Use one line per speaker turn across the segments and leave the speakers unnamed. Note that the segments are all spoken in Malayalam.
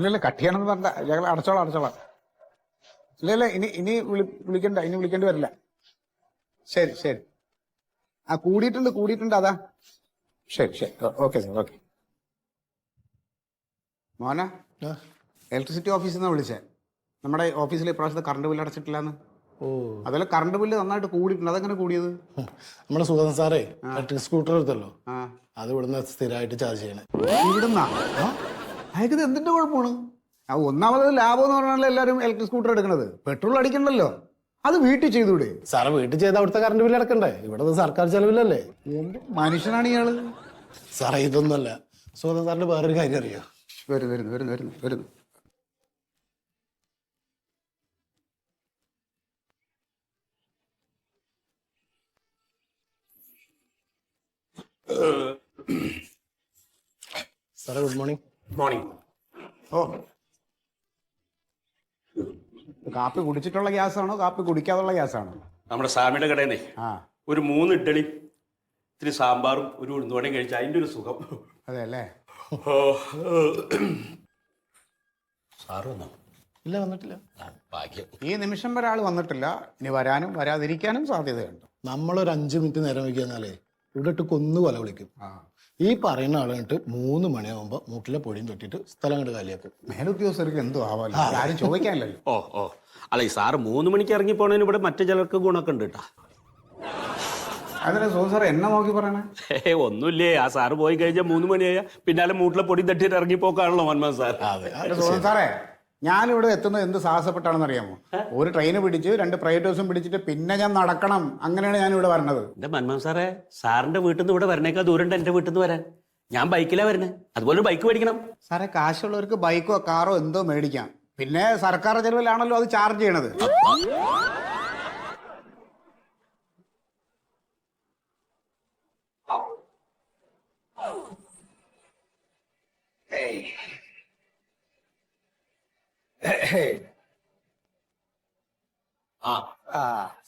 ഇല്ലല്ല കട്ട് ചെയ്യണമെന്ന് പറഞ്ഞ ഞങ്ങൾ അടച്ചോളാം. ഇല്ലല്ല ഇനി വിളിക്കണ്ട, ഇനി വിളിക്കേണ്ടി വരില്ല. ശരി. ആ കൂടിയിട്ടുണ്ട് അതാ. ശരി. Okay sir, okay. മോന, ഇലക്ട്രിസിറ്റി ഓഫീസിൽ നിന്നാണ് വിളിച്ചേ. നമ്മുടെ ഓഫീസിൽ ഇപ്രാവശ്യത്തെ കറണ്ട് ബില്ല് അടച്ചിട്ടില്ലാന്ന്.
ഓ,
അതുപോലെ കറണ്ട് ബില്ല് നന്നായിട്ട് കൂടിയിട്ടുണ്ട്. അതെങ്ങനെ കൂടിയത്?
നമ്മുടെ സുഗതൻ സാറേ ഇലക്ട്രിക് സ്കൂട്ടർ എടുത്തല്ലോ, അത് ഇവിടുന്ന് സ്ഥിരമായിട്ട് ചാർജ് ചെയ്യണേ.
ഇവിടുന്നാ? അയക്കത് എന്തിന്റെ കുഴപ്പമാണ്? ഒന്നാമത് ലാഭം എന്ന് പറഞ്ഞാൽ എല്ലാവരും ഇലക്ട്രിക് സ്കൂട്ടർ എടുക്കുന്നത്. പെട്രോൾ അടിക്കണ്ടല്ലോ, അത് വീട്ടിൽ ചെയ്തൂടെ?
സാറ് വീട്ടിൽ ചെയ്ത് അവിടുത്തെ കറണ്ട് ബില്ല് അടക്കണ്ടേ? ഇവിടെ സർക്കാർ ചെലവില്ലല്ലേ.
എന്ത് മനുഷ്യനാണ് ഇയാള്?
സാറേ ഇതൊന്നുമല്ല, സുഗതൻ സാറിന്റെ വേറൊരു കാര്യം അറിയോ?
വരുന്നു.
സാറേ ഗുഡ് മോർണിംഗ്.
മോർണിംഗ്.
ഓ, കാപ്പി കുടിച്ചിട്ടുള്ള ഗ്യാസാണോ കാപ്പി കുടിക്കാതുള്ള ഗ്യാസാണോ?
നമ്മുടെ സ്വാമിയുടെ കടയിൽ നിന്നേ
ആ,
ഒരു 3 ഇഡ്ഡലി ഇത്തിരി സാമ്പാറും ഒരു ഉഴുന്നുവടയും കഴിച്ചാൽ അതിൻ്റെ ഒരു സുഖം.
അതെ അല്ലേ?
സാറ് വന്നോ?
ഇല്ല, വന്നിട്ടില്ല.
ഭാഗ്യം.
ഈ നിമിഷം വരെ ആള് വന്നിട്ടില്ല. ഇനി വരാനും വരാതിരിക്കാനും സാധ്യതയുണ്ട്.
നമ്മളൊരു 5 മിനിറ്റ് നേരം വയ്ക്കുന്നാലേ ഇവിടെ ഇട്ട് കൊന്നു കൊല വിളിക്കും. ഈ പറയുന്ന ആളുകൾക്ക് 3 മണിയാകുമ്പോൾ മൂട്ടിലെ പൊടിയും തൊട്ടിട്ട് സ്ഥലം കണ്ട് കാലിയാക്കും.
മേലുദ്യോഗസ്ഥർക്ക് എന്തോ ആവാലോ, ആരും ചോദിക്കാനില്ലല്ലോ.
ഓ അല്ല, ഈ സാറ് 3 മണിക്ക് ഇറങ്ങി പോണതിന് ഇവിടെ മറ്റു ചിലർക്ക് ഗുണമൊക്കെ ഉണ്ട് കേട്ടാ.
അതിനെ സാർ എന്നെ നോക്കി പറയണേ?
ഒന്നുമില്ലേ, ആ സാറ് പോയി കഴിഞ്ഞാൽ 3 മണിയായ പിന്നാലെ മൂട്ടിലെ പൊടി തട്ടിയിട്ട് ഇറങ്ങിപ്പോക്കാണല്ലോ മന്മോഹൻ സാർ.
സാറേ, ഞാനിവിടെ എത്തുന്നത് എന്ത് സാഹസപ്പെട്ടാണെന്ന് അറിയാമോ? ഒരു ട്രെയിന് പിടിച്ച് 2 പ്രൈവറ്റ് ബസ്സും പിടിച്ചിട്ട് പിന്നെ ഞാൻ നടക്കണം. അങ്ങനെയാണ് ഞാൻ ഇവിടെ വരണത്.
എന്റെ മന്മോഹൻ സാറേ, സാറിന്റെ വീട്ടിൽ നിന്ന് ഇവിടെ വരണേക്കാൾ ദൂരം എന്റെ വീട്ടിൽ നിന്ന് വരാൻ. ഞാൻ ബൈക്കിലാ വരുന്നേ. അതുപോലെ ഒരു ബൈക്ക് മേടിക്കണം.
സാറേ, കാശുള്ളവർക്ക് ബൈക്കോ കാറോ എന്തോ മേടിക്കാം. പിന്നെ സർക്കാർ ചെലവിലാണല്ലോ അത് ചാർജ് ചെയ്യണത്.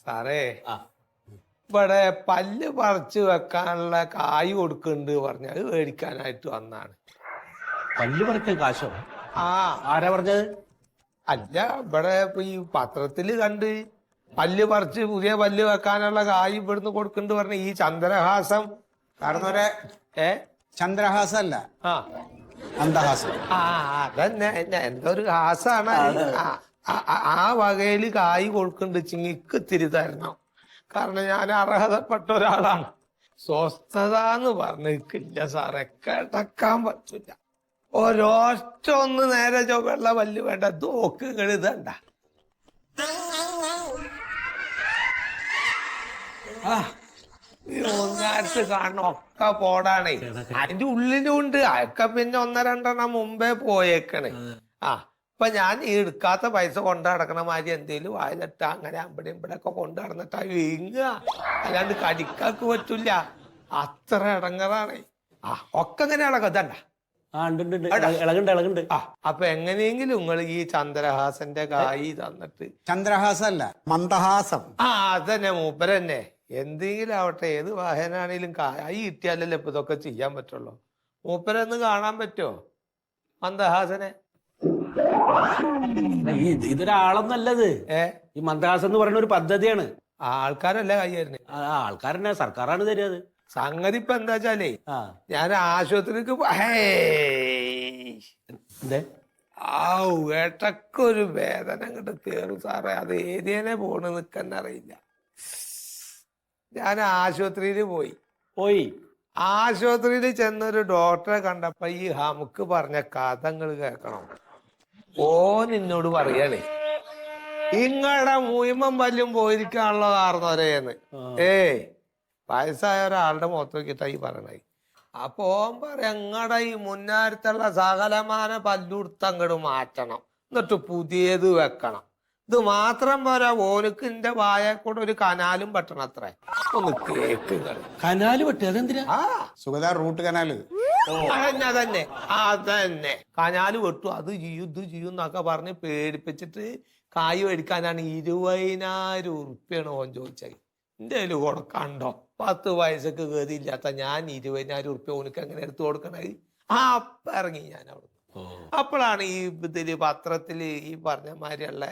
സാറേ, ഇവിടെ പല്ല് പറിച്ചു വെക്കാനുള്ള കായ് കൊടുക്കുന്നുണ്ട് പറഞ്ഞ അത് മേടിക്കാനായിട്ട് വന്നാണ്.
പല്ല് പറിക്കാൻ കാശോ?
ആരാ പറഞ്ഞത്? അല്ല, ഇവിടെ ഇപ്പൊ ഈ പത്രത്തില് കണ്ട് പല്ല് പറിച്ച് പുതിയ പല്ല് വെക്കാനുള്ള കായ് ഇവിടുന്ന് കൊടുക്കുന്നുണ്ട് പറഞ്ഞ ഈ ചന്ദ്രഹാസം.
കാരണം ചന്ദ്രഹാസം അല്ല, അന്തഹാസം.
അതന്നെ എന്തോ ഒരു ഹാസാണ്. ആ വകയില് കായ് കൊടുക്കുന്നുണ്ട്. ചിങ്ങിക്ക് ഇത്തിരി തരണം. കാരണം ഞാൻ അർഹതപ്പെട്ട ഒരാളാണ്. സ്വസ്ഥത എന്ന് പറഞ്ഞില്ല സാറേ, കിടക്കാൻ പറ്റില്ല. ഒരൊറ്റ ഒന്ന് നേരെ ചൊവ്വെള്ള പല്ല് വേണ്ട, തോക്ക് കഴുതണ്ട. ഒന്നായിട്ട് കാണണം ഒക്കെ പോടാണേ. അതിന്റെ ഉള്ളിലുണ്ട്. അതൊക്കെ പിന്നെ 1-2 മുമ്പേ പോയേക്കണേ. ഇപ്പൊ ഞാൻ ഈ എടുക്കാത്ത പൈസ കൊണ്ടു നടക്കണ മാതിരി എന്തേലും വായിലിട്ട അങ്ങനെ അവിടെ ഇവിടെ ഒക്കെ കൊണ്ടു നടന്നിട്ടാ വീങ്ങുക. അല്ലാണ്ട് കടിക്കാക്ക് പറ്റൂല. അത്ര ഇടങ്ങറാണ്. ഒക്കെ ഇങ്ങനെ ഇളകതണ്ട.
ഇളകുണ്ട്.
അപ്പൊ എങ്ങനെയെങ്കിലും നിങ്ങൾ ഈ ചന്ദ്രഹാസന്റെ കായ് തന്നിട്ട്.
ചന്ദ്രഹാസം അല്ല, മന്ദഹാസം.
അതന്നെ മൂപ്പരന്നെ. എന്തെങ്കിലും ആവട്ടെ, ഏത് വാഹനാണെങ്കിലും കായ് കിട്ടിയാലല്ലേ ഇപ്പൊ ഇതൊക്കെ ചെയ്യാൻ പറ്റുള്ളൂ. മൂപ്പരൊന്ന് കാണാൻ പറ്റുമോ മന്ദഹാസനെ?
ഇതൊരാളൊന്നല്ലത്. ഈ മന്ദഹാസം എന്ന് പറയുന്ന ഒരു പദ്ധതിയാണ്.
ആൾക്കാരല്ല കൈയായിരുന്നു.
ആൾക്കാരെന്നെ, സർക്കാരാണ് തരുന്നത്.
സംഗതി ഇപ്പൊ എന്താ വെച്ചാലേ, ഞാൻ ആശുപത്രിക്ക് ഏട്ടക്കൊരു വേദന അങ്ങോട്ട് കേറും സാറേ. അത് ഏരിയനെ പോണ് നിൽക്കാൻ അറിയില്ല. ഞാൻ ആശുപത്രിയിൽ പോയി ആശുപത്രിയിൽ ചെന്നൊരു ഡോക്ടറെ കണ്ടപ്പോ ഈ നമുക്ക് പറഞ്ഞ കഥകൾ കേൾക്കണം. നിന്നോട് പറയണേ, ഇങ്ങടെ മുയിമം പല്ലും പോയിരിക്കാണല്ലോ കാരണവരേന്ന്. വയസ്സായ ഒരാളുടെ മുഖത്ത് നോക്കിയിട്ടാ ഈ പറയണേ. അപ്പൊ പറയാ, എങ്ങടെ ഈ മുന്നാരത്തുള്ള സകലമാന പല്ലുടുത്ത് അങ്ങോട്ട് മാറ്റണം, എന്നിട്ട് പുതിയത് വെക്കണം. ഇത് മാത്രം പോരാ, ഓനക്ക് എന്റെ വായ കൂടെ ഒരു കനാലും വെട്ടണത്രേ. ഒന്ന് കേക്ക്.
കനാല് വെട്ടി? അതെന്തിനാ?
Sugatha route canal.
അതന്നെ കനാല് വെട്ടു. അത് ചെയ്യും എന്നൊക്കെ പറഞ്ഞ് പേടിപ്പിച്ചിട്ട് കായ് മേടിക്കാനാണ് 20,000 ഉറുപ്പ്യാണ് ഓൻ ചോദിച്ചത്. എന്റെ കയ്യിൽ കൊടുക്കണ്ടോ? 10 വയസ്സൊക്കെ ഗതിയില്ലാത്ത ഞാൻ 20,000 ഉറുപ്പ്യ ഓനക്ക് എങ്ങനെ എടുത്തു കൊടുക്കണത്? അപ്പൊ ഇറങ്ങി ഞാൻ അവിടെ. അപ്പോഴാണ് ഈ ഇതില് പത്രത്തില് ഈ പറഞ്ഞ മാതിരിയുള്ള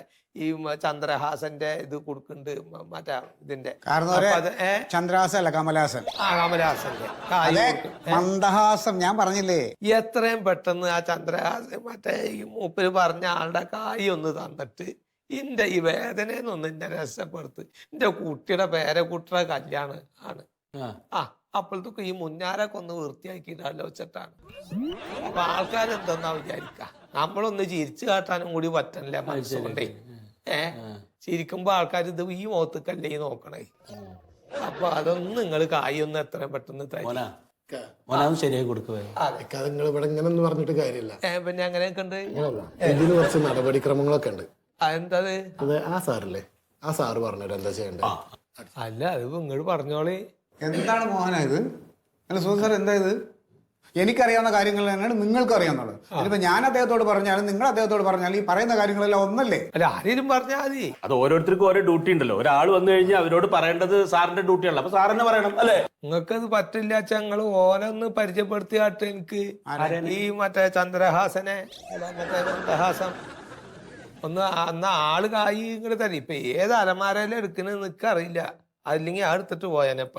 ഈ ചന്ദ്രഹാസന്റെ ഇത് കൊടുക്കുന്നുണ്ട് മറ്റേ ഇതിന്റെ
കാരണം
അപ്പൊ അത്
ചന്ദ്രഹാസൻ അല്ല കമലഹാസൻ.
കമലഹാസന്റെ കായ്
അതെ,
കൊടുക്കും.
മന്ദഹാസം ഞാൻ പറഞ്ഞില്ലേ.
എത്രയും പെട്ടെന്ന് ആ ചന്ദ്രഹാസൻ മറ്റേ ഈ മൂപ്പര് പറഞ്ഞ ആളുടെ കായ് ഒന്ന് തന്നിട്ട് ഇന്റെ ഈ വേദനയൊന്നും എന്നെ രക്ഷപ്പെടുത്ത്. എന്റെ കുട്ടിയുടെ പേരക്കുട്ടിയുടെ കല്യാണം ആണ്. അപ്പോഴത്തേക്ക് ഈ മുന്നാരൊക്കെ ഒന്ന് വൃത്തിയാക്കിയിട്ടാലോ വെച്ചിട്ടാണ്. അപ്പൊ ആൾക്കാരെന്തെന്നാ വിചാരിക്ക, നമ്മളൊന്ന് ചിരിച്ചു കാട്ടാനും കൂടി പറ്റണില്ല മനസ്സുകൊണ്ടേ. ചിരിക്കുമ്പോ ആൾക്കാർ ഇത് ഈ മുഖത്തേക്കല്ലേ ഈ നോക്കണേ. അപ്പൊ അതൊന്നും നിങ്ങൾ കായൊന്നും എത്രയും പെട്ടെന്ന് തരും.
ശരിയായി കൊടുക്കുക.
നിങ്ങൾ ഇവിടെ ഇങ്ങനെ ഒന്നും പറഞ്ഞിട്ട് കാര്യമില്ല.
പിന്നെ അങ്ങനെയൊക്കെ ഉണ്ട്.
ഇതിന് കുറച്ച് നടപടിക്രമങ്ങളൊക്കെ ഉണ്ട്.
അതെന്തത്?
അത് ആ സാറല്ലേ, ആ സാറ് പറഞ്ഞിട്ട് എന്താ ചെയ്യണ്ടേ?
അല്ല അത് നിങ്ങൾ പറഞ്ഞോളി.
എന്താണ് മോഹന ഇത്? അല്ല സുഹൃത്ത് സാർ, എന്താ ഇത്? എനിക്കറിയാവുന്ന കാര്യങ്ങൾ തന്നെയാണ് നിങ്ങൾക്ക് അറിയാവുന്നത്. ഇതിപ്പോ ഞാൻ അദ്ദേഹത്തോട് പറഞ്ഞാലും നിങ്ങൾ അദ്ദേഹത്തോട് പറഞ്ഞാലും ഈ പറയുന്ന കാര്യങ്ങളെല്ലാം ഒന്നല്ലേ?
അല്ല ആരെങ്കിലും പറഞ്ഞാൽ മതി.
അത് ഓരോരുത്തർക്കും ഓരോ ഡ്യൂട്ടി ഉണ്ടല്ലോ. ഒരാൾ വന്നു കഴിഞ്ഞാൽ അവരോട് പറയേണ്ടത് സാറിന്റെ ഡ്യൂട്ടിയാണല്ലോ. അപ്പൊ സാർ തന്നെ പറയണം അല്ലേ?
നിങ്ങൾക്കത് പറ്റില്ല വെച്ചാ നിങ്ങള് ഓനൊന്ന് പരിചയപ്പെടുത്തി കാട്ടെ എനിക്ക്. ഈ മറ്റേ ചന്ദ്രഹാസനെ, മറ്റേ ചന്ദ്രഹാസൻ ഒന്ന് അന്ന് ആള് കായി ഇങ്ങോട്ട് തരും. ഇപ്പൊ ഏത് അലമാരയിലും എടുക്കുന്നത് നിനക്കറിയില്ല. അതില്ലെങ്കിൽ ആ എടുത്തിട്ട് പോയാനെപ്പ.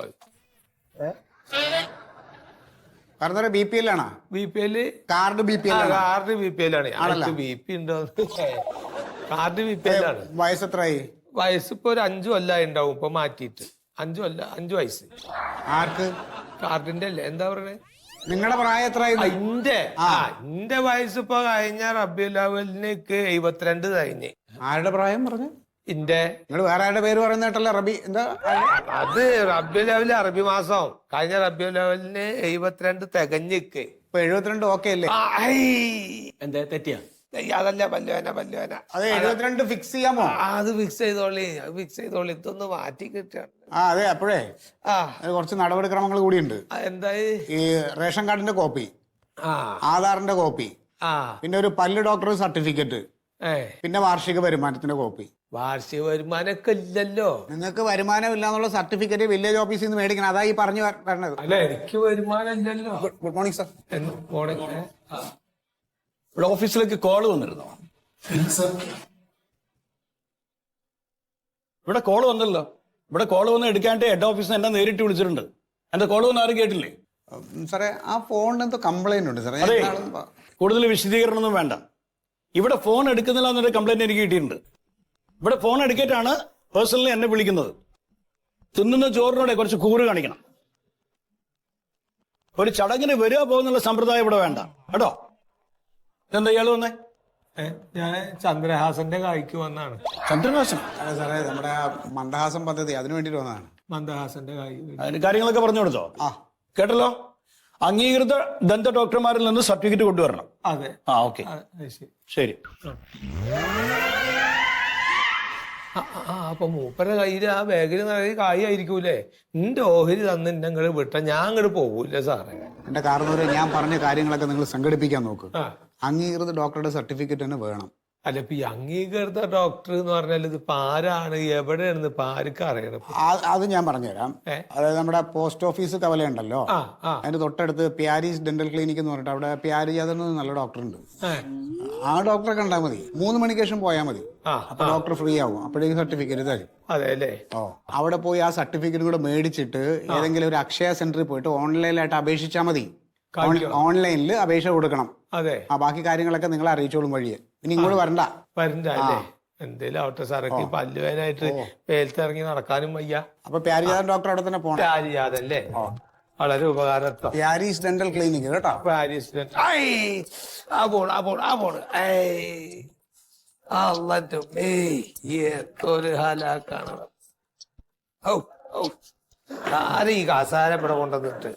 കാരണം BPL ആണോ?
BPL
card BPL
card BPL ആണ്. BP ഉണ്ടോ? കാർഡ് BPL ആണ്.
വയസ്സ് എത്രയായി?
വയസ്സ് ഇപ്പൊ ഒരു 5 കൊല്ലമായി ഉണ്ടാവും. ഇപ്പൊ മാറ്റിയിട്ട് 5 വയസ്സ്.
ആർക്ക്?
കാർഡിന്റെ അല്ലേ? എന്താ പറയണേ?
നിങ്ങളുടെ പ്രായം എത്രയായി?
എന്റെ വയസ്സ് ഇപ്പൊ കഴിഞ്ഞ റബീഉൽ അവ്വലിനേക്ക് 72 കഴിഞ്ഞ്.
ആരുടെ പ്രായം പറഞ്ഞു?
ഇന്റെ.
നിങ്ങൾ വേറെ ആരുടെ പേര് പറയുന്ന കേട്ടല്ലോ. റബി എന്താ?
അത് റബീഉൽ അവ്വൽ അറബി മാസം. കഴിഞ്ഞ റബീഉൽ അവ്വലിന് 72 തികഞ്ഞിക്ക്.
ഇപ്പൊ 72 ഓക്കെ അല്ലേ?
എന്താ തെറ്റിയാ?
അതല്ല പല്ലുവേന.
അത് 72 ഫിക്സ് ചെയ്യാമോ?
അത് ഫിക്സ് ചെയ്തോളി. ഇതൊന്ന് മാറ്റി കിട്ടാണ്.
അതെ. അപ്പോഴേ അത് കുറച്ച് നടപടിക്രമങ്ങൾ കൂടിയുണ്ട്.
എന്തായി?
ഈ റേഷൻ കാർഡിന്റെ കോപ്പി, ആധാറിന്റെ കോപ്പി, പിന്നെ ഒരു പല്ല് ഡോക്ടർ സർട്ടിഫിക്കറ്റ്, പിന്നെ വാർഷിക വരുമാനത്തിന്റെ കോപ്പി.
വാർഷിക വരുമാനമൊക്കെ ഇല്ലല്ലോ.
നിങ്ങൾക്ക് വരുമാനം ഇല്ല എന്നുള്ള സർട്ടിഫിക്കറ്റ് വില്ലേജ് ഓഫീസിൽ നിന്ന് മേടിക്കണം. അതാ ഈ പറഞ്ഞു വരണത്.
അല്ല എനിക്ക് വരുമാനം ഇല്ലല്ലോ.
Good morning sir.
ഇവിടെ ഓഫീസിലേക്ക് കോള് വന്നിരുന്നോ? ഇവിടെ കോള് വന്നല്ലോ. ഇവിടെ കോള് വന്ന് എടുക്കാണ്ട് ഹെഡ് ഓഫീസിൽ എന്നെ നേരിട്ട് വിളിച്ചിട്ടുണ്ട്. എന്റെ കോള് വന്ന് ആരും കേട്ടില്ലേ?
സാറേ, ആ ഫോണിന് എന്തോ കംപ്ലൈന്റ് ഉണ്ട് സാറേ.
അതെ, കൂടുതൽ വിശദീകരണമൊന്നും വേണ്ട. ഇവിടെ ഫോൺ എടുക്കുന്നില്ല എന്നൊരു കംപ്ലൈന്റ് എനിക്ക് കിട്ടിയിട്ടുണ്ട്. ഇവിടെ ഫോൺ എടുക്കേറ്റാണ് പേഴ്സണലി എന്നെ വിളിക്കുന്നത്. തിന്നുന്ന ചോറിനോടെ കുറച്ച് കൂറ് കാണിക്കണം. ഒരു ചടങ്ങിന് വരിക പോകുന്നുള്ള സമ്പ്രദായം ഇവിടെ വേണ്ട കേട്ടോ. എന്താ ഇയാൾ വന്നേ?
ഞാൻ ചന്ദ്രഹാസന്റെ കായ്ക്ക് വന്നാണ്.
ചന്ദ്രഹാസൻ?
അതെ സാറേ, നമ്മുടെ മന്ദഹാസം പദ്ധതി അതിനു വേണ്ടിട്ട് വന്നതാണ്.
മന്ദഹാസന്റെ കായ്.
അതിന് കാര്യങ്ങളൊക്കെ പറഞ്ഞു കൊടുത്തോ? കേട്ടല്ലോ. അംഗീകൃത ദന്ത ഡോക്ടർമാരിൽ നിന്ന് സർട്ടിഫിക്കറ്റ് കൊണ്ടുവരണം.
അതെ.
ഓക്കെ, ശരി.
അപ്പൊ മൂപ്പര കയ്യില് ആ ബാഗില് നിറയെ കായ് ആയിരിക്കൂലേ? നിന്റെ ഓഹരി തന്ന് എന്നെ അങ്ങോട്ട് വിട്ട ഞാൻ അങ്ങോട്ട് പോകൂല്ലേ സാറേ?
എന്റെ കാരണവരെ, ഞാൻ പറഞ്ഞ കാര്യങ്ങളൊക്കെ നിങ്ങൾ സംഘടിപ്പിക്കാൻ നോക്ക്. അംഗീകൃത ഡോക്ടറുടെ സർട്ടിഫിക്കറ്റ് തന്നെ വേണം.
അല്ല, ഇപ്പൊ ഈ അംഗീകൃത ഡോക്ടർ എന്ന് പറഞ്ഞാൽ ഇത് ആരാണ്, എവിടെയാണ്, ഇപ്പൊ ആർക്കും അറിയണം?
അത് ഞാൻ പറഞ്ഞുതരാം. അതായത് നമ്മുടെ പോസ്റ്റ് ഓഫീസ് കവലയുണ്ടല്ലോ, അതിന്റെ തൊട്ടടുത്ത് പ്യാരീസ് ഡെന്റൽ ക്ലിനിക് എന്ന് പറഞ്ഞിട്ട് അവിടെ പ്യാരി യാദവ് നല്ല ഡോക്ടർ ഉണ്ട്. ആ ഡോക്ടറെ കണ്ടാൽ മതി. 3 മണിക്ക് ശേഷം പോയാൽ മതി. അപ്പൊ ഡോക്ടർ ഫ്രീ ആവും. അപ്പോഴേക്കും സർട്ടിഫിക്കറ്റ് തരും.
അതെ അല്ലേ?
അവിടെ പോയി ആ സർട്ടിഫിക്കറ്റ് കൂടെ മേടിച്ചിട്ട് ഏതെങ്കിലും ഒരു അക്ഷയ സെന്ററിൽ പോയിട്ട് ഓൺലൈനിലായിട്ട് അപേക്ഷിച്ചാൽ മതി. ഓൺലൈനിൽ അപേക്ഷ കൊടുക്കണം.
അതെ.
ബാക്കി കാര്യങ്ങളൊക്കെ നിങ്ങളെ അറിയിച്ചോളും വഴിയെ. ഇനി ഇങ്ങോട്ട് വരണ്ട.
അല്ലേ? എന്തേലും ആവട്ടെ സാറൊക്കെ പല്ലുവേനായിട്ട് വേലത്തിറങ്ങി നടക്കാനും വയ്യ.
അപ്പൊ പ്യാരിജാദൻ ഡോക്ടർ അവിടെ തന്നെ പോകണം.
പ്യാരിജാദല്ലേ? വളരെ ഉപകാരം.
പ്യാരീസ് ഡെന്റൽ ക്ലിനിക് കേട്ടോ.
പ്യാരീസ് ഡെന്റൽ. എന്തൊരു ഹാലാക്കാണ്. ആരും ഈ കസാര ഇവിടെ കൊണ്ടുവന്നിട്ട്.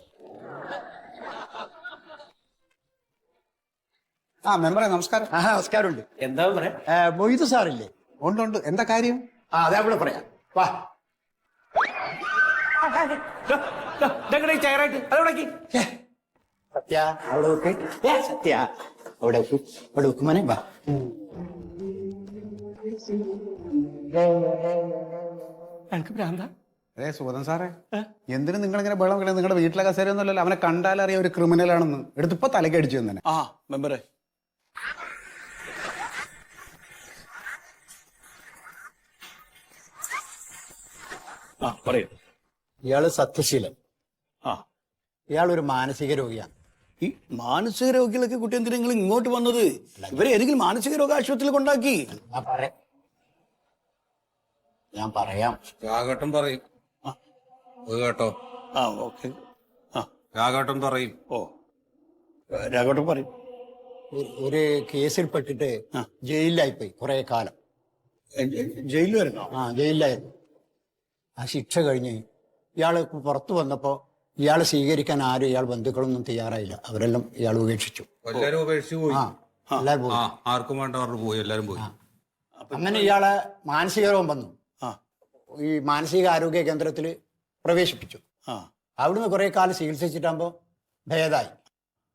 മെമ്പറെ നമസ്കാരം.
നമസ്കാരമുണ്ട്.
എന്താ പറയാ?
മൊയ്തു സാറില്ലേ?
ഉണ്ട്. എന്താ കാര്യം?
അതെ, അവിടെ പറയാം. വാ.
ചെയറായിട്ട് അതോടക്കി
സത്യ അവിടെ വെക്ക്. സത്യ അവിടെ വെക്ക്. അവിടെ വെക്കുമോനെ. വാ.
എനിക്ക് ഭ്രാന്ത.
അതെ സുഗതൻ സാറേ, എന്തിനും നിങ്ങളിങ്ങനെ ബഹളം കിടന്ന്? നിങ്ങളുടെ വീട്ടിലെ കസേര ഒന്നുമല്ലല്ലോ. അവനെ കണ്ടാലറിയാം ഒരു ക്രിമിനൽ ആണെന്ന്. എടുത്തിപ്പോ തലക്കടിച്ചു തന്നെ.
മെമ്പറെ, ആ പറയൂ.
ഇയാള് സത്യശീലൻ.
ആ
ഇയാളൊരു മാനസിക രോഗിയാണ്.
ഈ മാനസിക രോഗികളൊക്കെ കുട്ടി എന്തിനാ നിങ്ങൾ ഇങ്ങോട്ട് വന്നത്? ഇവരെ ഏതെങ്കിലും മാനസിക രോഗ ആശുപത്രിയിൽ കൊണ്ടാക്കി.
ഞാൻ പറയാം.
രാഘവട്ടം പറയും. കേട്ടോ?
ആ ഓക്കെ. ആ
രാഘവട്ടം പറയും.
ഓ രാഘവട്ടം പറയും.
ഒരു കേസിൽ പെട്ടിട്ട് ജയിലിലായിപ്പോയി കുറെ കാലം.
ജയിലിൽ വരുന്നോ?
ജയിലിലായിരുന്നു. ആ ശിക്ഷ കഴിഞ്ഞ് ഇയാള് പുറത്തു വന്നപ്പോ ഇയാളെ സ്വീകരിക്കാൻ ആരും ഇയാൾ ബന്ധുക്കളൊന്നും തയ്യാറായില്ല. അവരെല്ലാം ഇയാൾ ഉപേക്ഷിച്ചു.
എല്ലാരും ഉപേക്ഷിച്ച് പോയി.
എല്ലാവരും പോയി.
ആർക്കും വേണ്ട പറഞ്ഞു പോയി. എല്ലാരും പോയി.
അങ്ങനെ ഇയാളെ മാനസിക രോഗം വന്നു. ഈ മാനസിക ആരോഗ്യ കേന്ദ്രത്തിൽ പ്രവേശിപ്പിച്ചു. അവിടുന്ന് കുറെ കാലം ചികിത്സിച്ചിട്ടാകുമ്പോ ഭേദമായി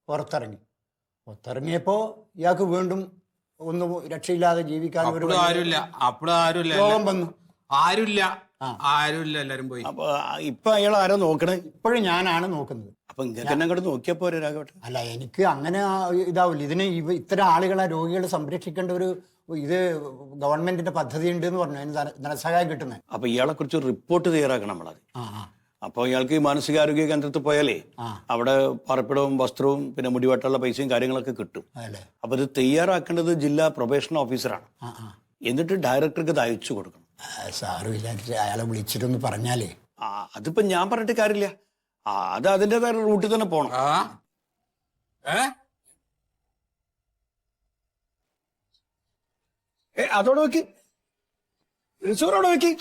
പുറത്തിറങ്ങിയപ്പോ ഇയാൾക്ക് വീണ്ടും ഒന്നും രക്ഷയില്ലാതെ ജീവിക്കാൻ രോഗം വന്നു.
ആരുമില്ല എല്ലാരും പോയി.
അപ്പൊ ഇപ്പൊ അയാൾ ആരോ നോക്കണേ?
ഇപ്പോഴും ഞാനാണ് നോക്കുന്നത്.
അപ്പൊ ഇങ്ങനെ അങ്ങോട്ട് നോക്കിയാ പോരെ രാഘവട്ടെ?
അല്ല, എനിക്ക് അങ്ങനെ ഇതാവില്ല. ഇതിന് ഇത്തരം ആളുകളെ രോഗികളെ സംരക്ഷിക്കേണ്ട ഒരു ഇത് ഗവൺമെന്റിന്റെ പദ്ധതി ഉണ്ട് എന്ന് പറഞ്ഞു. അതിന് ധനസഹായം കിട്ടുന്നത്.
അപ്പൊ ഇയാളെ കുറിച്ച് റിപ്പോർട്ട് തയ്യാറാക്കണം നമ്മളത്. അപ്പൊ ഇയാൾക്ക് ഈ മാനസികാരോഗ്യ കേന്ദ്രത്തിൽ പോയാലേ അവിടെ പാർപ്പിടവും വസ്ത്രവും പിന്നെ മുടിവെട്ടുള്ള പൈസയും കാര്യങ്ങളൊക്കെ കിട്ടും. അപ്പൊ ഇത് തയ്യാറാക്കേണ്ടത് ജില്ലാ പ്രൊബേഷൻ ഓഫീസറാണ്. എന്നിട്ട് ഡയറക്ടർക്ക് ഇത് അയച്ചു കൊടുക്കണം.
സാറ് വിചാരിച്ച് അയാളെ വിളിച്ചിട്ടൊന്ന് പറഞ്ഞാലേ.
അതിപ്പോ ഞാൻ പറഞ്ഞിട്ട് കാര്യമില്ല. അത് അതിൻ്റെതായ റൂട്ടിൽ തന്നെ പോണം. അതോടെ വെക്ക്, റിസോറോടെ വെക്ക്.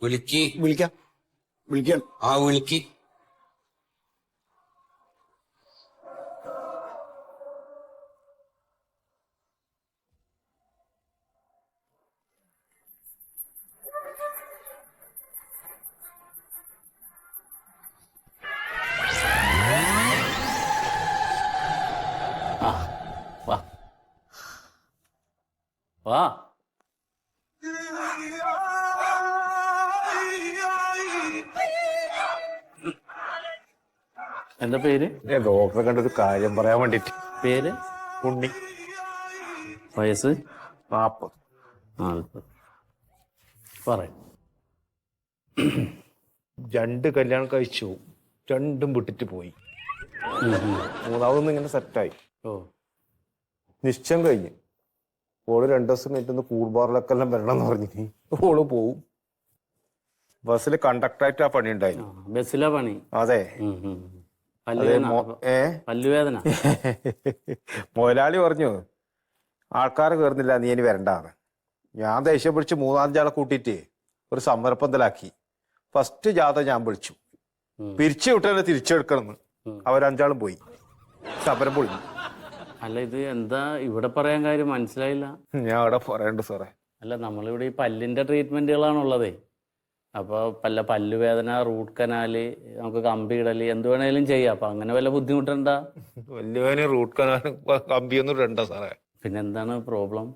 വിളിക്കാം.
വിളിക്ക്.
വാ. എന്താ പേര്?
ഡോക്ടറെ കണ്ടൊരു കാര്യം പറയാൻ വേണ്ടിട്ട്.
പേര്?
ഉണ്ണി.
വയസ്സ്?
40.
40. പറയും.
2 കല്യാണം കഴിച്ചു, 2ഉം വിട്ടിട്ട് പോയി. മൂന്നാമതൊന്നും ഇങ്ങനെ സെറ്റായി. നിശ്ചയം കഴിഞ്ഞ് ഓള് 2 ദിവസം കഴിഞ്ഞിട്ട് കൂൾബാറിലൊക്കെ എല്ലാം വരണം എന്ന് പറഞ്ഞിട്ട് ഓള് പോവും. ബസ്സിൽ കണ്ടക്ടറായിട്ട് ആ പണി ഉണ്ടായി.
ബസ്സിലാ പണി?
അതെ.
പല്ലുവേദന.
മുതലാളി പറഞ്ഞു ആൾക്കാർ കയറുന്നില്ല, നീ ഇനി വരണ്ടാന്ന്. ഞാൻ ദേഷ്യം പിടിച്ച് 3-5 ആളെ കൂട്ടിയിട്ട് ഒരു സമരപ്പന്തലാക്കി. ഫസ്റ്റ് ജാഥ ഞാൻ വിളിച്ചു, പിരിച്ചു വിട്ടെ തിരിച്ചെടുക്കണമെന്ന്. അവർ 5 ആളും പോയി, സമരം പൊളിഞ്ഞു.
അല്ല, ഇത് എന്താ ഇവിടെ പറയാൻ കാര്യം? മനസ്സിലായില്ല.
ഞാൻ അവിടെ പറയണ്ട് സാറേ.
അല്ല, നമ്മളിവിടെ ഈ പല്ലിന്റെ ട്രീറ്റ്മെന്റുകളാണുള്ളതേ. അപ്പോൾ പല്ലുവേദന, റൂട്ട് കനാല്, നമുക്ക് കമ്പി ഇടല്, എന്ത് വേണേലും ചെയ്യാം. അപ്പൊ അങ്ങനെ വല്ല ബുദ്ധിമുട്ടുണ്ടാ?
വലിയവന് റൂട്ട് കനാലും കമ്പിയൊന്നും ഇടണ്ട സാറേ.
പിന്നെ എന്താണ് പ്രോബ്ലം?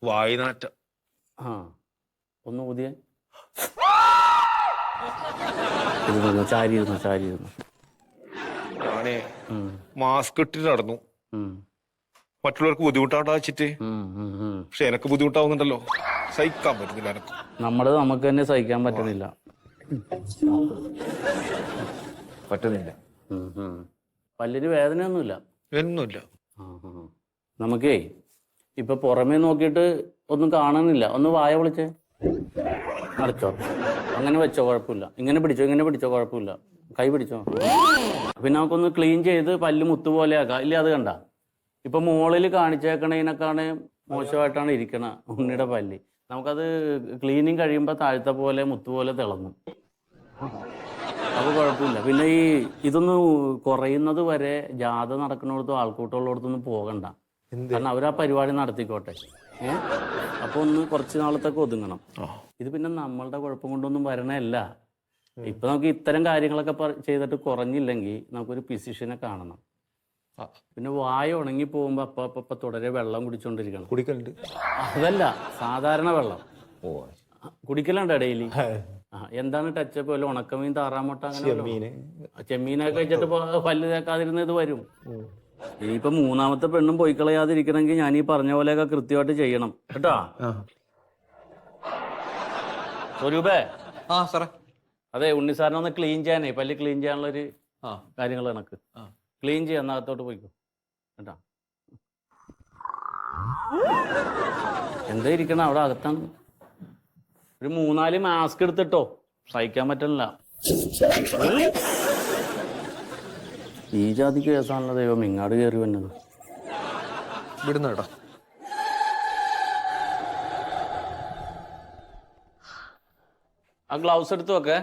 വായുനാറ്റം.
ഒന്ന് ഊതിയ ചാരിയിരുന്നു.
ഞാനേ മാസ്ക് ഇട്ടിട്ട് നടന്നു. മറ്റുള്ളവർക്ക് ബുദ്ധിമുട്ടാവണ്ട വെച്ചിട്ട്. പക്ഷെ എനക്ക് ബുദ്ധിമുട്ടാവുന്നുണ്ടല്ലോ, സഹിക്കാൻ പറ്റുന്നില്ല. എനക്ക്
നമുക്ക് തന്നെ സഹിക്കാൻ പറ്റുന്നില്ല. പല്ലിന് വേദനയൊന്നുമില്ല?
ഒന്നുമില്ല.
നമുക്കേ ഇപ്പൊ പുറമേ നോക്കിയിട്ട് ഒന്നും കാണുന്നില്ല. ഒന്ന് വായ വിളിച്ചേ, അടച്ചോ, അങ്ങനെ വെച്ചോ, കുഴപ്പമില്ല. ഇങ്ങനെ പിടിച്ചോ, കുഴപ്പമില്ല. കൈ പിടിച്ചോ. പിന്നെ നമുക്കൊന്ന് ക്ലീൻ ചെയ്ത് പല്ല് മുത്തുപോലെ ആക്കാം. ഇല്ല, അത് കണ്ട ഇപ്പൊ മുകളിൽ കാണിച്ചേക്കണതിനൊക്കെയാണ് മോശമായിട്ടാണ് ഇരിക്കണ ഉണ്ണിയുടെ പല്ല്. നമുക്കത് ക്ലീനിങ് കഴിയുമ്പോൾ താഴത്തെ പോലെ മുത്തുപോലെ തിളങ്ങും. അപ്പോൾ കുഴപ്പമില്ല. പിന്നെ ഇതൊന്ന് കുറയുന്നത് വരെ ജാഥ നടക്കുന്നിടത്തും ആൾക്കൂട്ടമുള്ളിടത്തൊന്നും പോകണ്ട. കാരണം അവരാ പരിപാടി നടത്തിക്കോട്ടെ. അപ്പോൾ ഒന്ന് കുറച്ച് നാളത്തേക്ക് ഒതുങ്ങണം. ഇത് പിന്നെ നമ്മളുടെ കുഴപ്പം കൊണ്ടൊന്നും വരണല്ല. ഇപ്പൊ നമുക്ക് ഇത്തരം കാര്യങ്ങളൊക്കെ ചെയ്തിട്ട് കുറഞ്ഞില്ലെങ്കിൽ നമുക്കൊരു ഫിസിഷ്യനെ കാണണം. പിന്നെ വായ ഉണങ്ങി പോകുമ്പോ അപ്പൊ തുടരെ വെള്ളം കുടിച്ചോണ്ടിരിക്കണം.
കുടിക്കലുണ്ട്?
അതല്ല, സാധാരണ വെള്ളം കുടിക്കലുണ്ട് ഡെയിലി. എന്താണ് ടച്ചപ്പ്? വല്ല ഉണക്കമീൻ, താറാമുട്ട, അങ്ങനെ ചെമ്മീനൊക്കെ കഴിച്ചിട്ട് പല്ല് തേക്കാതിരുന്ന ഇത് വരും. ഇനിയിപ്പോ മൂന്നാമത്തെ പെണ്ണും പോയി കളയാതിരിക്കണമെങ്കിൽ ഞാൻ ഈ പറഞ്ഞ പോലെയൊക്കെ കൃത്യമായിട്ട് ചെയ്യണം കേട്ടോ. സ്വരൂപേ.
ആ സാറേ.
അതെ, ഉണ്ണിസാറിനെ ഒന്ന് ക്ലീൻ ചെയ്യാനേ, പല്ല് ക്ലീൻ ചെയ്യാനുള്ളൊരു കാര്യങ്ങൾ കണക്ക് ക്ലീൻ ചെയ്യാൻ അകത്തോട്ട് പോയിക്കോ കേട്ടാ. എന്താ ഇരിക്കണം അവിടെ അകത്താണ്. ഒരു 3-4 മാസ്ക് എടുത്തിട്ടോ, സഹിക്കാൻ പറ്റില്ല. ഈ ജാതി കേസാണല്ലോ ദൈവം ഇങ്ങാട് കയറി വന്നത്.
വിടുന്ന കേട്ടോ.
ആ ഗ്ലൗസ് എടുത്ത് വെക്കേ.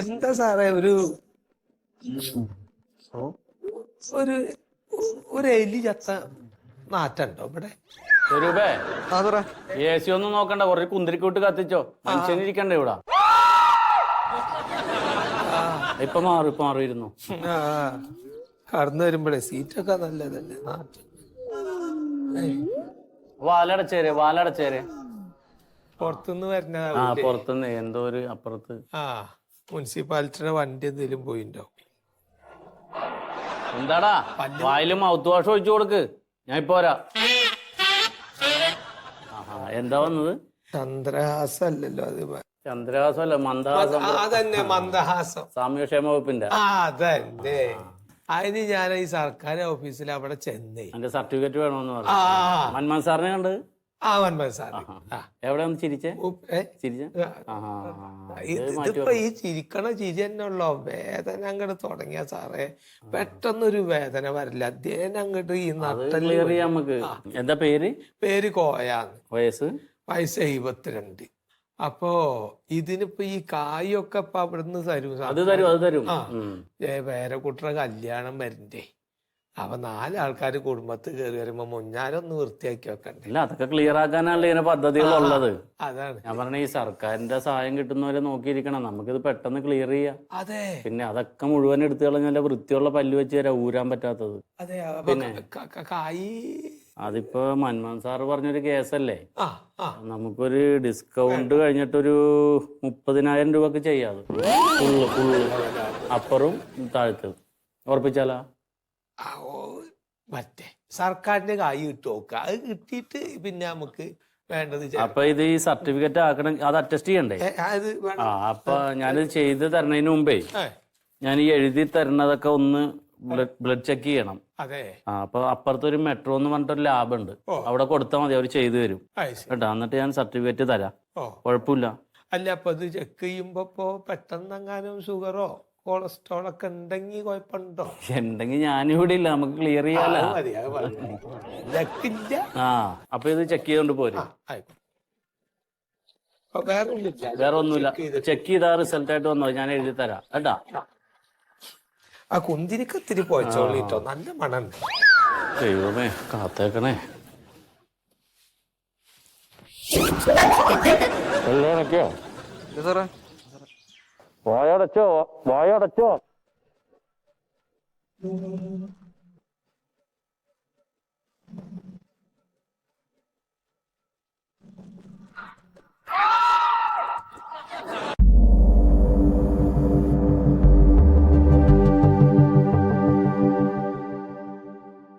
എന്താ സാറേ ഒരു ഒരു ഒരു എലി ചത്ത നാറ്റുണ്ടോ ഇവിടെ?
സ്വരൂപേ, AC ഒന്നും നോക്കണ്ട, കുറച്ച് കുന്തിരിക്കൂട്ട് കത്തിച്ചോ, മനുഷ്യനിരിക്കണ്ടേ ഇവിടെ. ഇപ്പൊ മാറിയിരുന്നു.
കടന്നു വരുമ്പോഴേ സീറ്റൊക്കെ നല്ലതല്ലേ നാട്ടിൽ.
വാലടച്ചേരെ
പുറത്തുനിന്ന് വരുന്ന
ആ പുറത്തുനിന്ന് എന്തോ ഒരു അപ്പുറത്ത്.
മുനിസിപ്പാലിറ്റിയുടെ വണ്ടി എന്തെങ്കിലും പോയിണ്ടോ?
എന്താടാ വായിലും മൗത്ത് വാഷ് ഒഴിച്ചു കൊടുക്ക്, ഞാൻ ഇപ്പൊ വരാം. എന്താ വന്നത്?
ചന്ദ്രഹാസം അല്ലല്ലോ അത്.
ചന്ദ്രഹാസം അല്ല, മന്ദഹാസം.
അതന്നെ മന്ദഹാസം,
സാമൂഹ്യക്ഷേമ വകുപ്പിന്റെ.
അതന്നെ. അതിന് ഞാൻ ഈ സർക്കാർ ഓഫീസിൽ അവിടെ ചെന്നേ,
എന്റെ സർട്ടിഫിക്കറ്റ് വേണമെന്ന് പറഞ്ഞു. മന്മോഹൻ സാറിനെ കണ്ട്.
മന്മോഹൻ സാർ
എവിടെ ഒന്ന് ചിരിച്ചേ?
ഇതിപ്പോ ഈ ചിരിക്കണ ചിരി തന്നെ ഉള്ളോ? വേദന അങ്ങോട്ട് തുടങ്ങിയ സാറേ പെട്ടെന്നൊരു വേദന വരില്ല. അദ്ദേഹം അങ്ങോട്ട് ഈ നട്ടല്.
നമുക്ക് എന്താ പേര്?
പേര് കോയാന്ന്.
വയസ്സ്
72. അപ്പോ ഇതിനിപ്പോ ഈ കായൊക്കെ ഇപ്പൊ അവിടുന്ന് തരും.
അത് തരും.
പേരക്കുട്ടിയുടെ കല്യാണം വരണ്ടേ? അപ്പൊ 4 ആൾക്കാർ കുടുംബത്ത് കയറി വരുമ്പോ മുഞ്ഞാലൊന്ന് വൃത്തിയാക്കി വെക്കണ്ടേ?
ഇല്ല, അതൊക്കെ ക്ലിയർ ആക്കാനല്ലേ ഇതിന് പദ്ധതികളുള്ളത്.
അതാണ്
ഞാൻ പറഞ്ഞ, ഈ സർക്കാരിന്റെ സഹായം കിട്ടുന്നവരെ നോക്കിയിരിക്കണം. നമുക്കിത് പെട്ടെന്ന് ക്ലിയർ ചെയ്യാം.
അതെ.
പിന്നെ അതൊക്കെ മുഴുവൻ എടുത്തു കളഞ്ഞാൽ വൃത്തിയുള്ള പല്ല് വെച്ച് തരാം, ഊരാൻ പറ്റാത്തത്.
അതെ.
പിന്നെ
കായ്
അതിപ്പോ മൻമോഹൻ സാറ് പറഞ്ഞൊരു കേസല്ലേ, നമുക്കൊരു ഡിസ്കൗണ്ട് കഴിഞ്ഞിട്ടൊരു 30,000 രൂപക്ക് ചെയ്യാതെ ഫുള്ള് അപ്പറും താഴ്ത്തും ഉറപ്പിച്ചാലാ?
മറ്റേ സർക്കാരിന്റെ കായ് കിട്ടും നോക്കുക. അത് കിട്ടിയിട്ട് പിന്നെ നമുക്ക് വേണ്ടത്.
അപ്പൊ ഇത് ഈ സർട്ടിഫിക്കറ്റ് ആക്കണം, അത് അറ്റസ്റ്റ് ചെയ്യണ്ടേ? അപ്പൊ ഞാനിത് ചെയ്ത് തരണതിന് മുമ്പേ ഞാൻ ഈ എഴുതി തരണതൊക്കെ ഒന്ന് ബ്ലഡ് ചെക്ക് ചെയ്യണം.
അതെ.
അപ്പൊ അപ്പുറത്തൊരു മെട്രോ എന്ന് പറഞ്ഞിട്ടൊരു ലാബ് ഉണ്ട്, അവിടെ കൊടുത്താൽ മതി, അവർ ചെയ്തു തരും കേട്ടോ. എന്നിട്ട് ഞാൻ സർട്ടിഫിക്കറ്റ് തരാം, കുഴപ്പമില്ല.
അല്ല, അപ്പൊ ഇത് ചെക്ക് ചെയ്യുമ്പോ പെട്ടെന്ന് എങ്ങാനും ഷുഗറോ കൊളസ്ട്രോൾ ഒക്കെ ഉണ്ടെങ്കിൽ കുഴപ്പമുണ്ടോ?
ഉണ്ടെങ്കിൽ ഞാനിവിടെ ഇല്ല, നമുക്ക് ക്ലിയർ ചെയ്യാലോ. അപ്പൊ ഇത് ചെക്ക് ചെയ്തോണ്ട് പോരും. വേറെ ഒന്നുമില്ല, ചെക്ക് ചെയ്താ റിസൾട്ട് ആയിട്ട് വന്നോ, ഞാൻ എഴുതി തരാം കേട്ടാ.
ആ കുന്തിരിക്കത്തിരി പോയിച്ചോളിട്ടോ, നല്ല മണുണ്ട്.
ദൈവമേ കാത്തേക്കണേ.
സാറേ
വായടച്ചോ.